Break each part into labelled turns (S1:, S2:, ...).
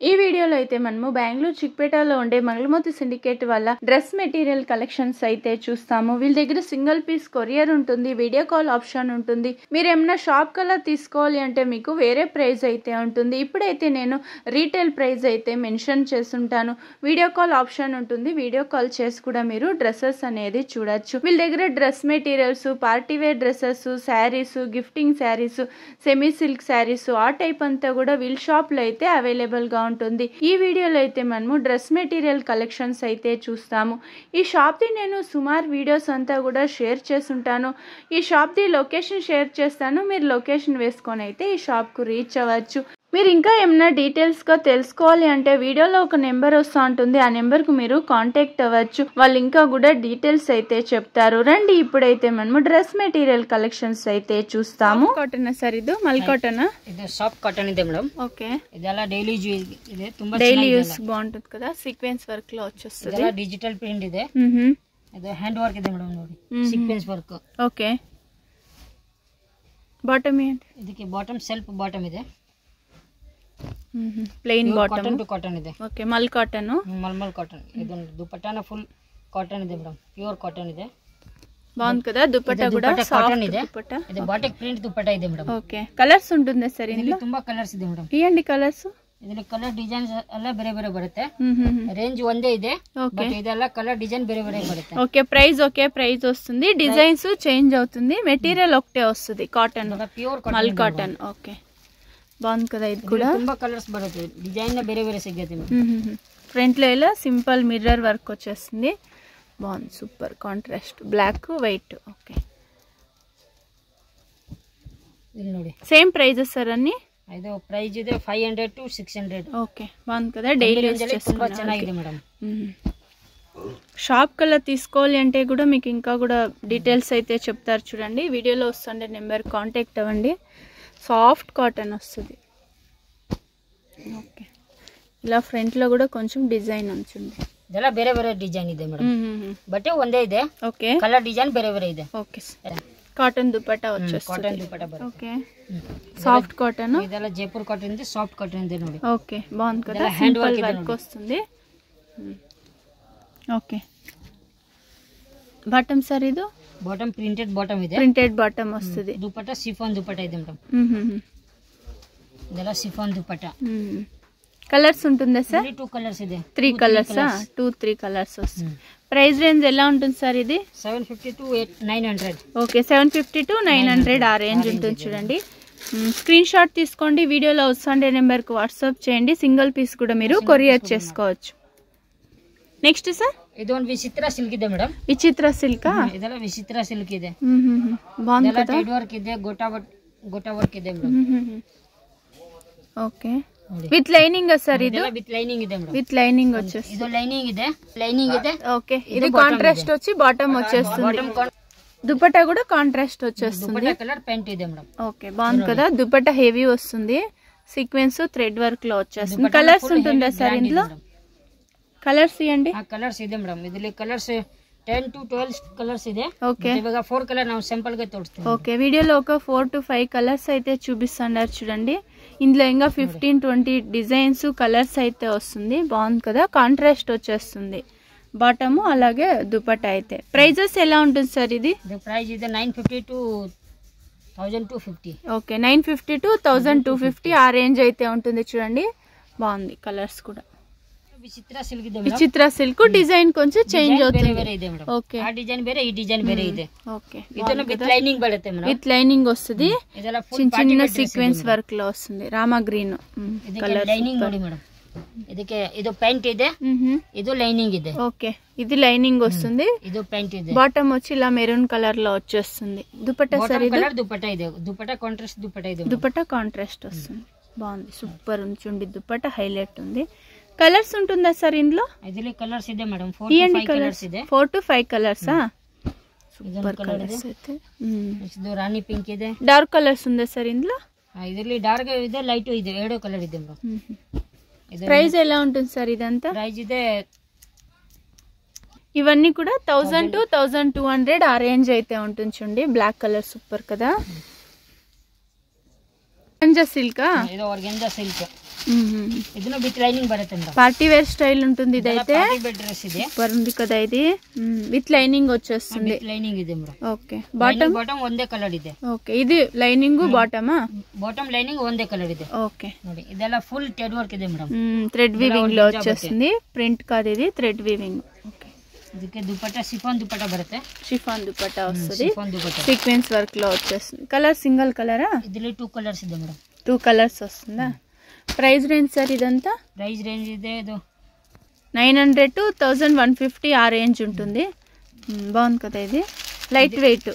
S1: ఈ వీడియోలో అయితే మనము బెంగళూరు చిక్పేటలో ఉండే మంగళమూర్తి సిండికేట్ వల్ల డ్రెస్ మెటీరియల్ కలెక్షన్స్ అయితే చూస్తాము. వీళ్ళ దగ్గర సింగిల్ పీస్ కొరియర్ ఉంటుంది, వీడియో కాల్ ఆప్షన్ ఉంటుంది. మీరు ఏమైనా షాప్ కల్లా తీసుకోవాలి అంటే మీకు వేరే ప్రైస్ అయితే ఉంటుంది. ఇప్పుడైతే నేను రీటైల్ ప్రైస్ అయితే మెన్షన్ చేస్తుంటాను. వీడియో కాల్ ఆప్షన్ ఉంటుంది, వీడియో కాల్ చేసి కూడా మీరు డ్రెస్సెస్ అనేది చూడొచ్చు. వీళ్ళ దగ్గర dress materials, party wear dresses, saris, gifting saris, semi silk saris ఆ టైప్ అంతా కూడా వీళ్ళ షాప్ లో అయితే అవైలబుల్ గా ఉంటుంది. ఈ వీడియోలో అయితే మనము డ్రెస్ మెటీరియల్ కలెక్షన్స్ అయితే చూస్తాము. ఈ షాప్ ది నేను సుమారు వీడియోస్ అంతా కూడా షేర్ చేస్తుంటాను. ఈ షాప్ ది లొకేషన్ షేర్ చేస్తాను, మీరు లొకేషన్ వేసుకొని అయితే ఈ షాప్ కు రీచ్ అవ్వచ్చు. మీరు ఇంకా ఏమైనా డీటెయిల్స్ గా తెలుసుకోవాలి అంటే వీడియోలో ఒక నెంబర్ వస్తూ ఉంటుంది, ఆ నెంబర్ కు మీరు కాంటాక్ట్ అవ్వచ్చు. వాళ్ళు ఇంకా కూడా డీటెయిల్స్ అయితే చెప్తారు. రండి ఇప్పుడైతే మనము డ్రెస్ మెటీరియల్ కలెక్షన్స్ అయితే చూస్తాము. కాటన్ సార్, ఇది మల్ కాటన్,
S2: ఇది సాఫ్ట్ కాటన్ ಇದೆ మేడం.
S1: ఓకే,
S2: ఇది అలా డైలీ యూజ్ ಇದೆ, ತುಂಬಾ
S1: డైలీ యూస్ బాగుంటుంది కదా. సీక్వెన్స్ వర్క్ లో వచ్చేస్తుంది.
S2: ఇది డిజిటల్ ప్రింట్ ಇದೆ. ఇది హ్యాండ్ వర్క్ ಇದೆ ಮೇಡಂ, ನೋಡಿ ಸೀಕ್ವೆನ್ಸ್ ವರ್ಕ್.
S1: ఓకే, బాటమ్ ఏంటి?
S2: ಇದಕ್ಕೆ ಬಾಟಮ್ ಸೆಲ್ಫ್ ಬಾಟಮ್ ಇದೆ,
S1: plain bottom.
S2: Cotton to cotton ಇದೆ.
S1: Okay, mul cotton,
S2: mulmul cotton. ఇది దుపట్టాన ఫుల్ కాటన్ ಇದೆ మేడం, ప్యూర్ కాటన్ ಇದೆ.
S1: బాగుంది కదా. దుపట్టా కూడా
S2: కాటన్ ಇದೆ.
S1: దుపట్టా
S2: ఇది బాటిక్ ప్రింట్ దుపట్టా ಇದೆ మేడం.
S1: ఓకే, కలర్స్ ఉంటుంది సార్ ఇందులో?
S2: ತುಂಬಾ కలర్స్ ಇದೆ మేడం.
S1: ఇయండి కలర్స్.
S2: ಇದರಲ್ಲಿ ಕಲರ್ ಡಿಸೈನ್ಸ್ ಎಲ್ಲ ಬೇರೆ ಬೇರೆ ಬರುತ್ತೆ. ರೇಂಜ್ ಒಂದೇ ಇದೆ, ಬಟ್ ಇದೆಲ್ಲ ಕಲರ್ ಡಿಸೈನ್ ಬೇರೆ ಬೇರೆ ಬರುತ್ತೆ.
S1: ఓకే, ప్రైస్ ఓకే ప్రైస్ వస్తుంది, డిజైన్స్ చేంజ్ అవుతుంది, మెటీరియల్ ఒకటే వస్తుంది. కాటన్,
S2: ప్యూర్
S1: మల్ కాటన్. ఓకే, బాగుంది కదా. ఇది కూడా
S2: ತುಂಬಾ కలర్స్ బರುತ್ತೆ, డిజైన్ ಬೇರೆ ಬೇರೆ ಸಿಗುತ್ತೆ.
S1: ఫ్రంట్ లో ఇలా సింపుల్ మిర్రర్ వర్క్ వచ్చేస్తుంది, బాగుంది, super contrast, black white. Okay,
S2: ఇది ನೋಡಿ
S1: సేమ్ ప్రైజెస్ సార్ అన్ని.
S2: ಇದು ಪ್ರೈಸ್ ಇದೆ 500 to 600.
S1: ఓకే, బాగుంది కదా. డైలీ యూస్
S2: ತುಂಬಾ ಚೆನ್ನಾಗಿದೆ మేడం.
S1: షాప్ కల్లా తీసుకోవాలి అంటే కూడా మీకు ఇంకా కూడా డీటెయిల్స్ అయితే చెప్తారు. చూడండి వీడియోలో వస్తుండే నెంబర్ కాంటాక్ట్ అవ్వండి. సాఫ్ట్ కాటన్ వస్తుంది. ఓకే, ఇలా ఫ్రంట్ లో కూడా కొంచెం డిజైన్ ఉంచుంది.
S2: ಇದೆಲ್ಲ ಬೇರೆ ಬೇರೆ ಡಿಸೈನ್ ಇದೆ ಮೇಡಂ, ಬಟ್ಟೆ ಒಂದೇ ಇದೆ.
S1: ఓకే,
S2: కలర్ డిజైన్ ಬೇರೆ ಬೇರೆ ಇದೆ.
S1: ఓకే, కాటన్ దుపట్టా వచ్చేస్తుంది.
S2: కాటన్ దుపట్టా బರುತ್ತೆ.
S1: Okay, soft cotton.
S2: ಇದೆಲ್ಲ ಜೈಪುರ್ ಕಾಟನ್ ಇದೆ, ಸಾಫ్ట్ కాటన్ ಇದೆ ನೋಡಿ.
S1: ఓకే, బాగుంది కదా. హ్యాండ్ వర్క్ వస్తుంది. ఓకే, బాటమ్ సార్, ఇది
S2: బాటమ్ ప్రింటెడ్ బాటమ్ ಇದೆ,
S1: ప్రింటెడ్ బాటమ్ వస్తుంది.
S2: దుపట్టా సిఫాన్ దుపట్టా ಇದೆ మేడం. ಇದೆಲ್ಲ సిఫాన్ దుపట్టా.
S1: కలర్స్ ఉంటుందా సార్?
S2: 2 కలర్స్ ಇದೆ.
S1: 3 కలర్స్, 2-3 కలర్స్ వస్తుంది. ప్రైస్ రేంజ్ ఎలా ఉంటుంది సార్ ఇది?
S2: 750 to 900.
S1: ఓకే, 750 to 900 ఆ రేంజ్ ఉంటుంది. చూడండి, స్క్రీన్ షాట్ తీసుకోండి, వీడియోలో వస్తుండే నెంబర్ కు వాట్సాప్ చేయండి. సింగిల్ పీస్ కూడా మీరు కొరియర్ చేసుకోవచ్చు. నెక్స్ట్ సార్,
S2: ಇದೊಂದು ವಿಚಿತ್ರ ಸಿಲ್ಕ್ ಇದೆ ಮೇಡಂ.
S1: విచిత్ర సిల్క్.
S2: ಇದೆಲ್ಲ ವಿಚಿತ್ರ ಸಿಲ್ಕ್ ಇದೆ,
S1: బాగుంది కదా.
S2: ಥ್ರೆಡ್ ವರ್ಕ್ ಇದೆ, ಗೋಟಾ ವರ್ಕ್ ಇದೆ madam.
S1: Okay, with lining sir ఇది?
S2: విత్ లైనింగ్ ಇದೆ ಮೇಡಂ.
S1: విత్ లైనింగ్ వచ్చేస్తుంది.
S2: ಇದು లైనింగ్ ಇದೆ.
S1: ఓకే, ఇది కాంట్రాస్ట్ వచ్చి బాటమ్ వచ్చేస్తుంది. దుపట్టా కూడా కాంట్రాస్ట్ వచ్చేస్తుంది.
S2: దుపట్టా కలర్ ప్యాంట్ ಇದೆ మేడం.
S1: ఓకే, బాగుంది కదా. దుపట్టా హెవీ వస్తుంది, సీక్వెన్స్ థ్రెడ్ వర్క్ లో వచ్చేస్తుంది. కలర్స్ ఉంటుందా సార్ ఇందులో? కలర్స్ ఇవ్వండి.
S2: కలర్స్ ಇದೆ మేడం, ಇದರಲ್ಲಿ కలర్స్ 10 to 12 కలర్స్ ಇದೆ.
S1: ఓకే,
S2: ఇವಾಗ 4 కలర్ ನಾವು సింపుల్ గా తోడుస్తాం.
S1: ఓకే, వీడియోలో ఒక 4 to 5 కలర్స్ అయితే చూపిస్తున్నారు. చూడండి, ఇందులో ఇంకా 15-20 డిజైన్స్ కలర్స్ అయితే వస్తుంది. బాగుంది కదా, కాంట్రాస్ట్ వచ్చేస్తుంది బాటము, అలాగే దుపట్టా. అయితే ప్రైజెస్ ఎలా ఉంటుంది సార్ ఇది?
S2: ప్రైస్ ಇದೆ 950 to 1250.
S1: ఓకే, 950 to 1250 ఆ రేంజ్ అయితే ఉంటుంది. చూడండి, బాగుంది. కలర్స్ కూడా
S2: ವಿಚಿತ್ರ ಸಿಲ್ಕ್ ಇದೆ.
S1: విచిత్ర సిల్క్ డిజైన్ కొంచెం చేంజ్ అవుతుంది.
S2: ಬೇರೆ ಇದೆ ಮೇಡಂ.
S1: ఓకే,
S2: ఆ డిజైన్ ಬೇರೆ, ఈ డిజైన్ ಬೇರೆ ಇದೆ.
S1: ఓకే,
S2: ಇದನ್ನ ವಿತ್ ಲೈನಿಂಗ್ ಬರುತ್ತೆ ಮೇಡಂ.
S1: విత్ లైనింగ్ వస్తుంది.
S2: ಇದೆಲ್ಲ
S1: చిన్న చిన్న సీక్వెన్స్ వర్క్ లో వస్తుంది. Rama green
S2: colour. లైనింగ్ ನೋಡಿ ಮೇಡಂ, ಇದಕ್ಕೆ ಇದು ಪ್ಯಾಂಟ್ ಇದೆ, ಇದು ಲೈನಿಂಗ್ ಇದೆ.
S1: ఓకే, ఇది లైనింగ్ వస్తుంది.
S2: ಇದು ಪ್ಯಾಂಟ್ ಇದೆ.
S1: బాటమ్ వచ్చి ఇలా మెరూన్ కలర్ లో వచ్చేస్తుంది. దుపట్టా సార్ ఇది?
S2: కలర్ దుపట్టా ಇದೆ, దుపట్టా కాంట్రాస్ట్ దుపట్టా ಇದೆ.
S1: దుపట్టా కాంట్రాస్ట్ వస్తుంది. బాగుంది, సూపర్ ఉంచుండి. దుపట్టా హైలైట్ ఉంది. కలర్స్ ఉంటుందా సార్ ఇందులో?
S2: ಇದರಲ್ಲಿ కలర్స్ ಇದೆ ಮೇಡಂ, 4 to 5 కలర్స్ ಇದೆ.
S1: 4 to 5 కలర్స్. సూపర్ కలర్స్ అయితే.
S2: ಇದು ರಾಣಿ ಪಿಂಕ್ ಇದೆ.
S1: డార్క్ కలర్స్ ఉందా సార్ ఇందులో?
S2: ಇದರಲ್ಲಿ ಡಾರ್ಕ್ ಇದೆ, ಲೈಟ್ ಇದೆ, 2 కలర్ ಇದೆ ಮೇಡಂ.
S1: ప్రైస్ ఎలా ఉంటుంది సార్ ఇదంతా?
S2: ప్రైస్ ಇದೆ
S1: ఇవన్నీ కూడా 1000 to 1200 ఆ రేంజ్ అయితే ఉంటుంది. చూడండి, బ్లాక్ కలర్ సూపర్ కదా. Organza silk.
S2: ఇది ఆర్గంజా సిల్క్. ಇದನ್ನು ವಿತ್ ಲೈನಿಂಗ್ ಬರುತ್ತೆ ಮೇಡಮ್.
S1: పార్టీ వేర్ స్టైల్ ఉంటుంది ఇదైతే.
S2: పార్టీ వేర్ డ్రెస్ ಇದೆ.
S1: సూపర్ ఉంది కదా ఇది. విత్ లైనింగ్ వచ్చేస్తుంది.
S2: విత్ లైనింగ్ ಇದೆ ಮೇಡಮ್.
S1: ఓకే. బాటమ్
S2: ಒಂದೇ కలర్ ಇದೆ.
S1: ఓకే. ఇది లైనింగ్ బాటమా?
S2: బాటమ్ లైనింగ్ ಒಂದೇ కలర్ ಇದೆ.
S1: ఓకే.
S2: ನೋಡಿ ಇದೆಲ್ಲ ಫುಲ್ ಥ್ರೆಡ್ ವರ್ಕ್ ಇದೆ ಮೇಡಮ್.
S1: థ్రెడ్ వీవింగ్ లో వచ్చేస్తుంది. ప్రింట్ కాదు ఇది, థ్రెడ్ వీవింగ్. ఓకే.
S2: ಇದಕ್ಕೆ ದುಪಟ್ಟ ಶಿಫಾನ್ ದುಪಟ್ಟ ಬರುತ್ತೆ.
S1: షిఫాన్ దుపట్టా వస్తుంది.
S2: ಶಿಫಾನ್ ದುಪಟ್ಟ
S1: సీక్వెన్స్ వర్క్ లో వచ్చేస్తుంది. కలర్ సింగిల్ కలరా?
S2: ಇದರಲ್ಲಿ 2 కలర్స్ ಇದೆ ಮೇಡಮ್.
S1: 2 కలర్స్ వస్తుందా? ప్రైస్ రేంజ్ సార్ ఇదంతా?
S2: ప్రైస్ రేంజ్ ಇದೆ ಇದು
S1: 900 to 1150 ఆ రేంజ్ ఉంటుంది. బాగుంది కదా ఇది. Light weight.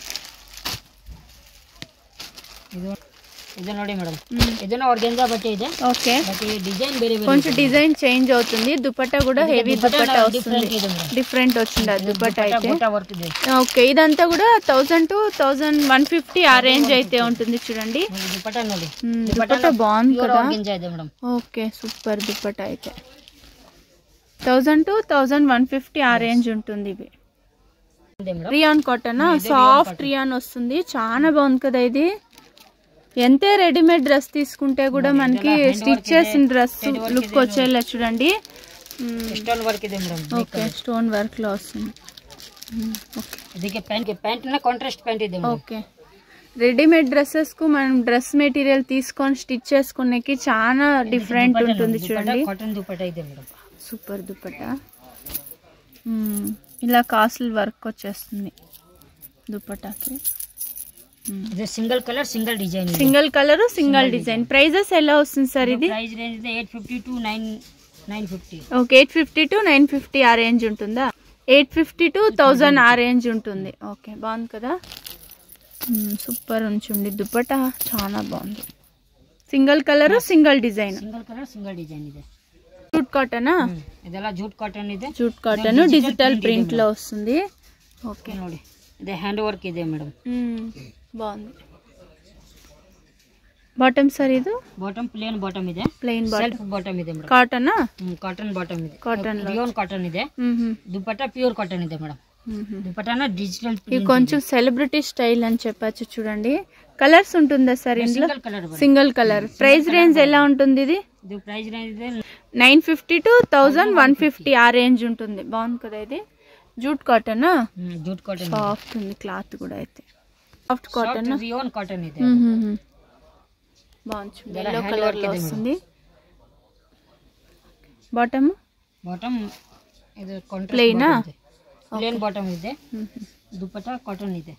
S2: ಇದು ನೋಡಿ ಮೇಡಮ್, ಇದನ್ನ ಆರ್ಗನ್ಜಾ ಬಟ್ಟೆ ಇದೆ.
S1: ఓకే.
S2: బట్ ఈ డిజైన్ ಬೇರೆ ಬೇರೆ
S1: కొంచెం డిజైన్ చేంజ్ అవుతుంది. దుపట్టా కూడా హెవీ దుపట్టా వస్తుంది. డిఫరెంట్ వచ్చింది దుపట్టా అయితే.
S2: వర్క్ ಇದೆ.
S1: ఓకే. ఇదంతా కూడా 1000 to 1150 ఆ రేంజ్ అయితే ఉంటుంది. చూడండి
S2: దుపట్టా ನೋಡಿ.
S1: దుపట్టా బాగుంది కదా.
S2: ఆర్గన్జా ಇದೆ మేడం.
S1: ఓకే. సూపర్ దుపట్టా అయితే 1000 to 1150 ఆ రేంజ్ ఉంటుంది. ఇవి రియాన్ కాటన్, సాఫ్ట్ రియాన్ వస్తుంది. చాలా బాగుంది కదా ఇది. ఎంతే రెడీమేడ్ డ్రెస్ తీసుకుంటే కూడా మనకి స్టిచ్ చేసిన డ్రెస్ లుక్ వచ్చేలా చూడండి.
S2: స్టోన్ వర్క్ ಇದೆ మేడం.
S1: ఓకే. స్టోన్ వర్క్ లో వస్తుంది. ఓకే.
S2: ಇದಕ್ಕೆ ಪ್ಯಾಂಟ್ ನ ಕಾಂಟ್ರಾಸ್ಟ್ ಪ್ಯಾಂಟ್ ಇದೆ ಮೇಡಂ.
S1: ఓకే. రెడీమేడ్ డ్రెస్సెస్ కు మనం డ్రెస్ మెటీరియల్ తీసుకొని స్టిచ్ చేసుకునేకి చాలా డిఫరెంట్ ఉంటుంది చూడండి.
S2: కాటన్ దుపట్టా ಇದೆ మేడం.
S1: సూపర్ దుపట్టా. ఇలా కాస్ట్లీ వర్క్ వచ్చేస్తుంది దుపట్టాకి.
S2: ఇది single colour single design.
S1: Single colour single design. Prices ఎలా వస్తుంది సార్ ఇది?
S2: ప్రైస్ రేంజ్ ಇದೆ 850 to 950.
S1: ఓకే. 850 to 950 ఆ రేంజ్ ఉంటుందా? 850 to 1000 ఆ రేంజ్ ఉంటుంది. ఓకే. బాగుంది కదా. సూపర్ ఉంచుండి దుపట్టా చాలా బాగుంది. Single colour single design.
S2: Single colour single design ಇದೆ.
S1: జూట్ కాటనా?
S2: ಇದೆಲ್ಲ ಜೂಟ್ ಕಾಟನ್ ಇದೆ.
S1: జూట్ కాటన్ డిజిటల్ ప్రింట్ లో వస్తుంది. ఓకే.
S2: ನೋಡಿ ఇది హ్యాండ్ వర్క్ ಇದೆ మేడం.
S1: బాగుంది. బాటమ్ సార్ ఇది?
S2: బాటమ్ ప్లేన్ బాటమ్ ಇದೆ.
S1: ప్లెయిన్
S2: సెల్ఫ్ బాటమ్ ಇದೆ ಮೇಡಂ.
S1: కాటనా?
S2: కాటన్ బాటమ్ ಇದೆ.
S1: కాటన్
S2: రియోన్ కాటన్ ಇದೆ. దుపట్టా ప్యూర్ కాటన్ ಇದೆ మేడం. దుపట్టాన డిజిటల్
S1: ఇది కొంచెం సెలబ్రిటీ స్టైల్ అని చెప్పచ్చు చూడండి. కలర్స్ ఉంటుందా సార్ ఇందులో? Single colour. ప్రైస్ రేంజ్ ఎలా ఉంటుంది ఇది?
S2: ఇది ప్రైస్ రేంజ్ ಇದೆ
S1: 950 to 1150 ఆ రేంజ్ ఉంటుంది. బాగుంది కదా ఇది. Jute cotton.
S2: Jute cotton
S1: soft ఉంది క్లాత్ కూడా అయితే. Soft cotton.
S2: రియోన్ కాటన్ ಇದೆ.
S1: బాగుంది. yellow కలర్ లో వస్తుంది. బాటమ్ ఇది కాంట్రాస్ట్ ప్లెయినా?
S2: ప్లేన్ బాటమ్ ಇದೆ. దుపట్టా కాటన్ ಇದೆ.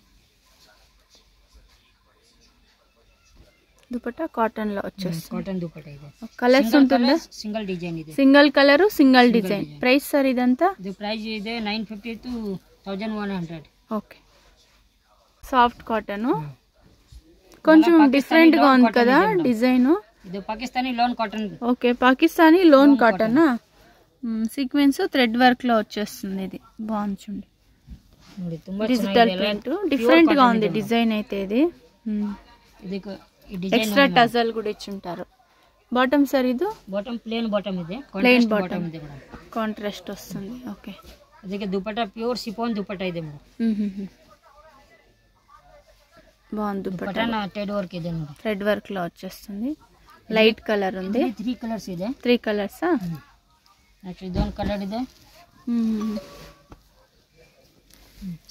S1: దుపట్టా కాటన్ లో వచ్చేస్తుంది.
S2: కాటన్ దుపట్టా ಇದೆ.
S1: కలర్స్ ఉంటుందా?
S2: సింగిల్ డిజైన్ ಇದೆ.
S1: Single colour single design. Price sir ఇదంతా?
S2: ఇది ప్రైస్ ಇದೆ 950 to 1100.
S1: ఓకే. Soft cotton. కొంచెం డిఫరెంట్ గా ఉంది కదా డిజైన్.
S2: ఇది Pakistani loan cotton.
S1: Okay. Pakistani loan cotton. Sequence thread work లో వచ్చేస్తుంది. ఇది బాగుంది చూడండి. డిజిటల్ ప్రింట్ డిఫరెంట్ గా ఉంది డిజైన్ అయితే ఇది. ఎక్స్ట్రా టజల్ కూడా ఇచ్చుంటారు. బాటమ్ సార్ ఇది?
S2: బాటమ్ ప్లేన్ బాటమ్ ಇದೆ.
S1: ప్లెయిన్ బాటమ్ ಇದೆ ಮೇಡಂ. కాంట్రాస్ట్ వస్తుంది. ఓకే.
S2: ಇದಕ್ಕೆ దుపట్టా ప్యూర్ షిఫాన్ దుపట్టా ಇದೆ ಮೇಡಂ.
S1: బాగుంది దుపట్టా.
S2: థ్రెడ్ వర్క్ ಇದೆ ನೋಡಿ.
S1: థ్రెడ్ వర్క్ లో వచ్చేస్తుంది. లైట్ కలర్ ఉంది.
S2: 3 కలర్స్ ಇದೆ.
S1: 3 కలర్స్.
S2: నెక్స్ట్ ಇದೊಂದು కలర్ ಇದೆ.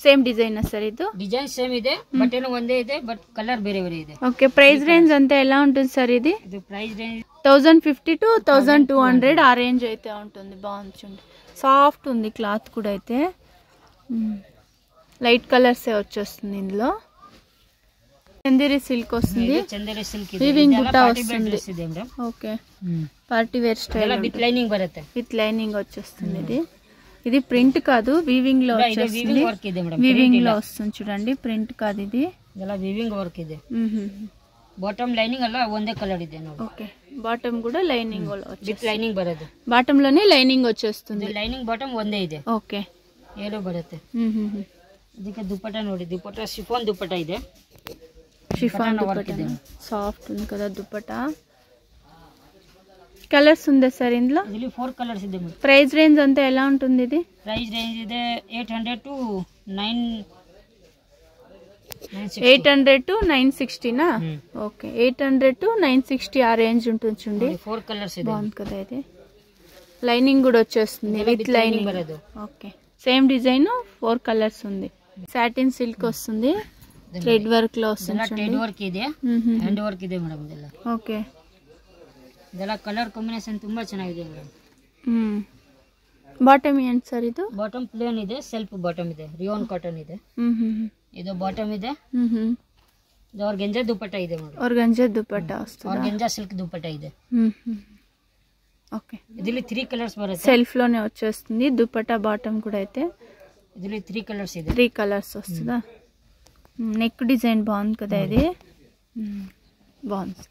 S1: సేమ్ డిజైన్ సార్ ఇది?
S2: డిజైన్ సేమ్ ಇದೆ బట్ ఏమో ಒಂದೇ ಇದೆ బట్ కలర్ ಬೇರೆ ಬೇರೆ ಇದೆ.
S1: ఓకే. ప్రైస్ రేంజ్ అంతా ఎలా ఉంటుంది సార్ ఇది?
S2: ఇది ప్రైస్ రేంజ్
S1: 1050 to 1200 ఆ రేంజ్ అయితే ఉంటుంది. బాగుంది చూడండి. సాఫ్ట్ ఉంది క్లాత్ కూడా అయితే. లైట్ కలర్స్ వచ్చేస్తుంది ఇందులో. చందేరి సిల్క్ వస్తుంది.
S2: చందేరి సిల్క్
S1: వీవింగ్ బుట్ట వస్తుంది.
S2: ಇದೆ madam.
S1: Okay. Party wear style
S2: with lining బರುತ್ತೆ.
S1: విత్ లైనింగ్ వచ్చేస్తుంది. ఇది ప్రింట్ కాదు, వీవింగ్ లో వచ్చేస్తుంది.
S2: వీవింగ్ వర్క్ ಇದೆ ಮೇಡಂ.
S1: వీవింగ్ లో వస్తుంది చూడండి. ప్రింట్ కాదు ఇది.
S2: ಇದೆಲ್ಲ వీవింగ్ వర్క్ ಇದೆ. బాటమ్ లైనింగ్ అలా ಒಂದೇ కలర్ ಇದೆ ನೋಡಿ.
S1: ఓకే. బాటమ్ కూడా లైనింగ్
S2: విత్ లైనింగ్ బರುತ್ತೆ.
S1: బాటమ్ లోనే లైనింగ్ వచ్చేస్తుంది.
S2: లైనింగ్ బాటమ్ ಒಂದೇ ಇದೆ.
S1: ఓకే.
S2: ఏలో బರುತ್ತೆ. ಇದಕ್ಕೆ దుపట్టా ನೋಡಿ. దుపట్టా షిఫాన్ దుపట్టా ಇದೆ.
S1: షిఫాన్ దుపట్టా సాఫ్ట్ ఉంది కదా దుపట్టా. కలర్స్ ఉందా సార్ ఇందులో?
S2: ಇದರಲ್ಲಿ 4 కలర్స్ ಇದೆ ಮೇಡಂ.
S1: ప్రైస్ రేంజ్ అంతా ఎలా ఉంటుంది ఇది?
S2: ప్రైస్ రేంజ్ ಇದೆ 800 to 9
S1: 800 to 960 ఓకే 800 to 960 ఆ రేంజ్ ఉంటుంది చూడండి
S2: 4 కలర్స్ ಇದೆ
S1: బాగుంది కదా ఇది లైనింగ్ కూడా వచ్చేస్తుంది with lining okay same design 4 colours ఉంది సాటిన్ సిల్క్ వస్తుంది థ్రెడ్ వర్క్ లో వస్తుంది
S2: థ్రెడ్ వర్క్ ಇದೆ హ్యాండ్ వర్క్ ಇದೆ ಮೇಡಂ ಇದೆಲ್ಲ
S1: ఓకే
S2: ಇದೆಲ್ಲ ಕಲರ್ ಕಾಂಬಿನೇಷನ್ ತುಂಬಾ ಚೆನ್ನಾಗಿದೆ ಮೇಡಂ
S1: ಬಾಟಮ್ ಏನು ಸರ್ ಇದು
S2: ಬಾಟಮ್ ಪ್ಲೇನ್ ಇದೆ ಸೆಲ್ಫ್ ಬಾಟಮ್ ಇದೆ ರಿಯೋನ್ ಕಾಟನ್ ಇದೆ ಇದು ಬಾಟಮ್ ಇದೆ ಇದು ಆರ್ಗೆಂಜಾ ದುಪಟ್ಟ ಇದೆ ಮೇಡಂ
S1: ಆರ್ಗೆಂಜಾ ದುಪಟ್ಟ ವస్తుంది
S2: ಆರ್ಗೆಂಜಾ ಸಿಲ್ಕ್ ದುಪಟ್ಟ ಇದೆ
S1: ఓకే
S2: ಇದರಲ್ಲಿ 3 కలర్స్ ಬರುತ್ತೆ
S1: సెల్ఫ్ లోనే వచ్చేస్తుంది దుపట్టా బాటమ్ కూడా అయితే
S2: ಇದರಲ್ಲಿ 3 కలర్స్ ಇದೆ
S1: 3 కలర్స్ వస్తుందా నెక్ డిజైన్ బాగుంది కదా ఇది బాగుంది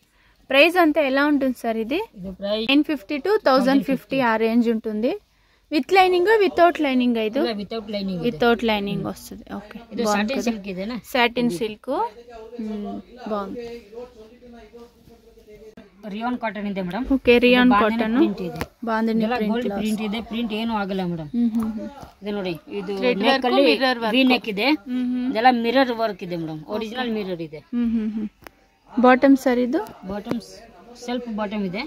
S1: ప్రైస్ అంతా ఎలా ఉంటుంది సార్ ఇది
S2: ಇದು ಪ್ರೈಸ್
S1: 950 to 1050 ఆ రేంజ్ ఉంటుంది విత్ లైనింగ్ వితౌట్ లైనింగ్ ఇది
S2: ವಿತೌಟ್ ಲೈನಿಂಗ್
S1: వితౌట్ లైనింగ్ వస్తుంది ఓకే
S2: ಇದು ಸಾಟಿನ್ ಸಿಲ್ಕ್ ಇದೆನಾ
S1: సాటిన్ సిల్క్ బాగుంది
S2: ರಿಯೋನ್ ಕಾಟನ್ ಇದೆ ಮೇಡಂ
S1: ఓకే రియాన్ కాటన్
S2: ಇದೆ
S1: బాందిని
S2: ಗೋಲ್ಡ್ ಪ್ರಿಂಟ್ ಇದೆ ಪ್ರಿಂಟ್ ಏನು ಆಗಲ್ಲ ಮೇಡಂ ಇದು ನೋಡಿ ಇದು ನೆಕ್ ಅಲ್ಲಿ ವಿ ನೆಕ್ ಇದೆ ಇದೆಲ್ಲ ಮಿರರ್ ವರ್ಕ್ ಇದೆ ಮೇಡಂ ಒರಿಜಿನಲ್ ಮಿರರ್ ಇದೆ
S1: ಬಾಟಮ್ ಸರ್ ಇದು
S2: ಬಾಟಮ್ ಸೆಲ್ಫ್ ಬಾಟಮ್ ಇದೆ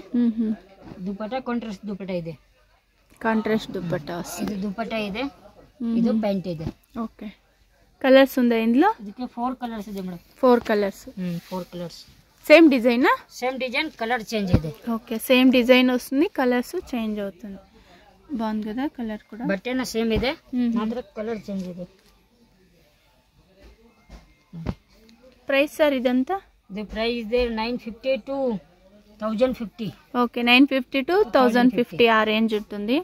S2: ದುಪಟ್ಟ ಕಾಂಟ್ರಾಸ್ಟ್ ದುಪಟ್ಟ ಇದೆ
S1: ಕಾಂಟ್ರಾಸ್ಟ್ ದುಪಟ್ಟ
S2: ಇದು ದುಪಟ್ಟ ಇದೆ ಇದು ಪ್ಯಾಂಟ್ ಇದೆ
S1: ఓకే కలర్స్ ఉందా ఇందులో
S2: ಇದಕ್ಕೆ 4 కలర్స్ ಇದೆ ಮೇಡಂ
S1: 4 కలర్స్
S2: 4 కలర్స్
S1: సేమ్ డిజైనా
S2: సేమ్ డిజైన్ కలర్ చేంజ్ ಇದೆ
S1: ఓకే సేమ్ డిజైన్ వస్తుంది కలర్స్ చేంజ్ అవుతుంది బాగుంది కదా కలర్ కూడా
S2: బట్టేనా సేమ్ ಇದೆ ಮಾತ್ರ కలర్ చేంజ్ ಇದೆ
S1: ప్రైస్ సార్ ఇదంతా
S2: The price is there 950 to 1050.
S1: Okay 950 to 1050 ఆ రేంజ్ ఉంటుంది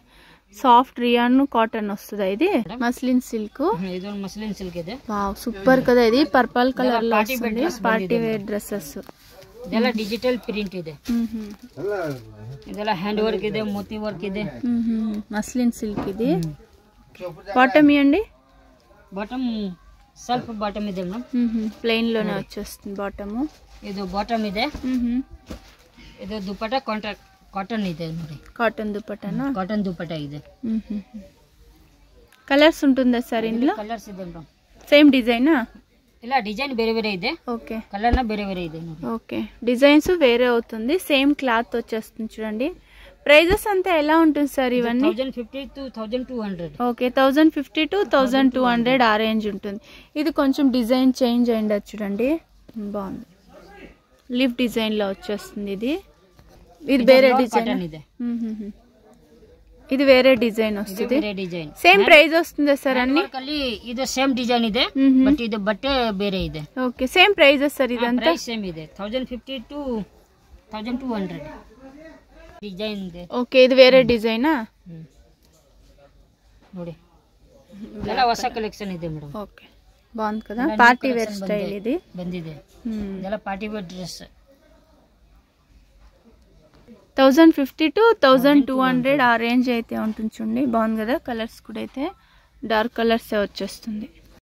S1: సాఫ్ట్ రియాన్ కాటన్ వస్తుంది ఇది మస్లిన్ సిల్క్
S2: ಇದು ಮಸ್ಲಿನ್ ಸಿಲ್ಕ್ ಇದೆ
S1: వావ్ సూపర్ కదా ఇది పర్పల్ కలర్ లో వస్తుంది పార్టీ వేర్ డ్రెస్సెస్
S2: ಇದೆಲ್ಲ ಡಿಜಿಟಲ್ ಪ್ರಿಂಟ್ ಇದೆ ಇದೆಲ್ಲ ಹ್ಯಾಂಡ್ ವರ್ಕ್ ಇದೆ ಮೋತಿ ವರ್ಕ್ ಇದೆ
S1: మస్లిన్ సిల్క్ ఇది బాటమ్ ఇయండి
S2: ಬಾಟಮ್ సెల్ఫ్ బాటమ్ ಇದೆ ಮೇಡಂ
S1: ప్లెయిన్ లోనే వచ్చేస్తుంది బాటమ్
S2: ಇದು ಬಾಟಮ್ ಇದೆ ಇದು ದುಪಟ್ಟ ಕಾಂಟ್ರಾಕ್ಟ್ ಕಾಟನ್ ಇದೆ ನೋಡಿ
S1: కాటన్ దుపట్టానా
S2: ಕಾಟನ್ ದುಪಟ್ಟ ಇದೆ
S1: కలర్స్ ఉంటుందా సార్ ఇందులో
S2: కలర్స్ ಇದೆ ಮೇಡಂ
S1: సేమ్ డిజైనా
S2: ಇಲ್ಲ ಡಿಸೈನ್ ಬೇರೆ ಬೇರೆ ಇದೆ
S1: ఓకే
S2: కలర్ ಬೇರೆ ಬೇರೆ ಇದೆ ನೋಡಿ
S1: ఓకే డిజైన్స్ వేరే అవుతుంది సేమ్ క్లాత్ వచ్చేస్తుంది చూడండి ప్రైజెస్ అంతా ఎలా ఉంటుంది సార్ ఇవన్నీ
S2: 1050 to 1200
S1: ఓకే 1050 to 1200 ఆ రేంజ్ ఉంటుంది ఇది కొంచెం డిజైన్ చేంజ్ అయింది చూడండి బాగుంది లీఫ్ డిజైన్ లో వచ్చేస్తుంది ఇది ఇది వేరే డిజైన్
S2: ಇದೆ
S1: ఇది వేరే డిజైన్ వస్తుంది
S2: ಬೇರೆ ಡಿಸೈನ್
S1: సేమ్ ప్రైస్ వస్తుందా సార్ అన్ని
S2: ಅಲ್ಲಿ ಇದು ಸೇಮ್ ಡಿಸೈನ್ ಇದೆ ಬಟ್ ಇದು ಬಟ್ಟೆ ಬೇರೆ ಇದೆ
S1: ఓకే సేమ్ ప్రైజెస్ సార్ ఇదంతా
S2: ಪ್ರೈಸ್ ಸೇಮ್ ಇದೆ 1050 to 1200 ಡಿಸೈನ್ ಇದೆ
S1: ఓకే ఇది వేరే డిజైనా
S2: ನೋಡಿ ಎಲ್ಲ ಹೊಸ ಕಲೆಕ್ಷನ್ ಇದೆ ಮೇಡಂ
S1: ఓకే బాగుంది కదా పార్టీ వేర్ స్టైల్ ఇది
S2: ಬಂದಿದೆ ಇದೆಲ್ಲ ಪಾರ್ಟಿ ವೇರ್ ಡ್ರೆಸ್
S1: 1050 to 1200 ఆ రేంజ్ అయితే ఉంటుంది చూడండి బాగుంది కదా కలర్స్ కూడా అయితే డార్క్ కలర్స్ వచ్చేస్తుంది